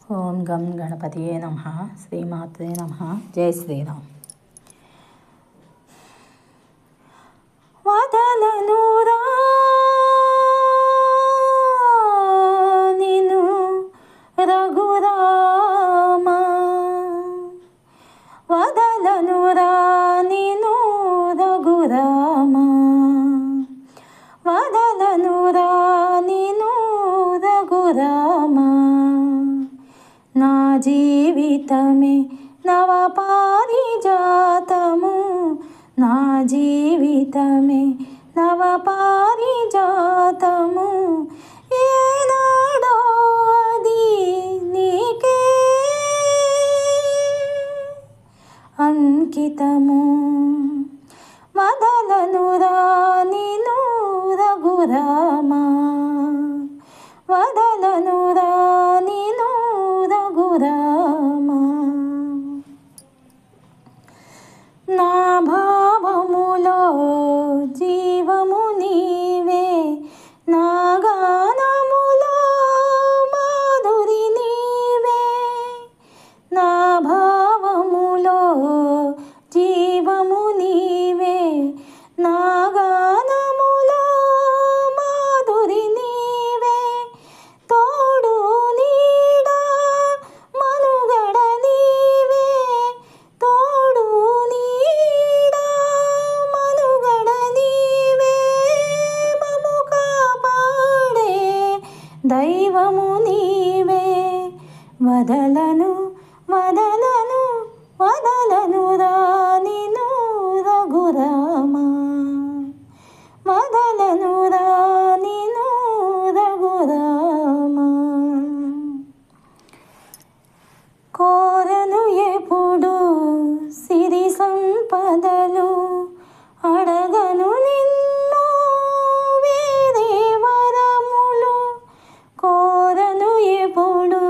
ఓం గం గణపతియే నమః. శ్రీమాత్రే నమః. జై శ్రీరామ్. వదలనురా నిను రఘురామా, వదలనురా నిను రఘురామా, వదలనురా నిను రఘురామా. నా జీవితమే నవ పారిజాతము, నా జీవితమే నవ పారిజాతము. ఏనాడో అది నీకే అంకితము. వదలనురా నిను రఘురామా, వదలనురా నిను రఘురామా. నా భావములో జీవము నీవే, నా గానములో మాధురి నీవే. నా భావములో జీవము నీవే, నా గానములో మాధురి నీవే. తోడు నీడా మనుగడ నీవే, తోడు నీడా మనుగడ నీవే. మము కాపాడే దైవము నీవే. వదలను వదలను వదలనురా నిను రఘురామా, వదలనురా నిను రఘురామా. కోరను ఎప్పుడు సిరి సంపదలు, అడగను నిన్ను వేరే వరములు. కోరను ఎప్పుడు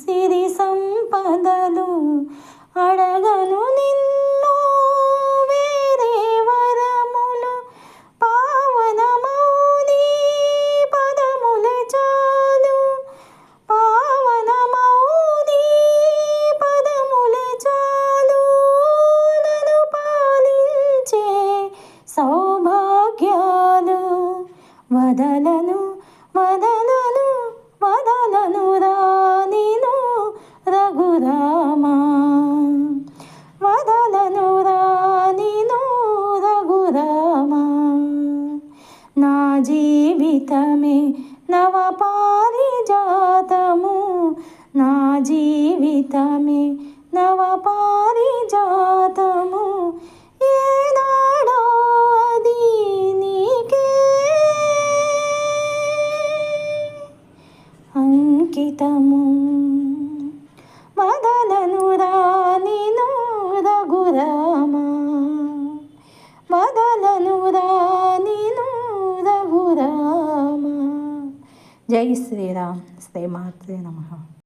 సిరి సంపదలు, అడగను నిన్ను వేరే వరములు. పావనమౌని పదములే చాలు, పావనమౌని పదములే చాలు. నన్ను పాలించే సౌభాగ్యాలు. వదలను వదలను వదలనురా నిను రఘురామా, వదలనురా నిను రఘురామా. నా జీవితమే నవ పారిజాతము, నా జీవితమే నవ పారిజాతము. ఏనాడో అది నీకే అంకితము. వదలనురా నిను రఘురామా, వదలనురా నిను రఘురామా. జై శ్రీరామ్. శ్రీమాత్రే నమః.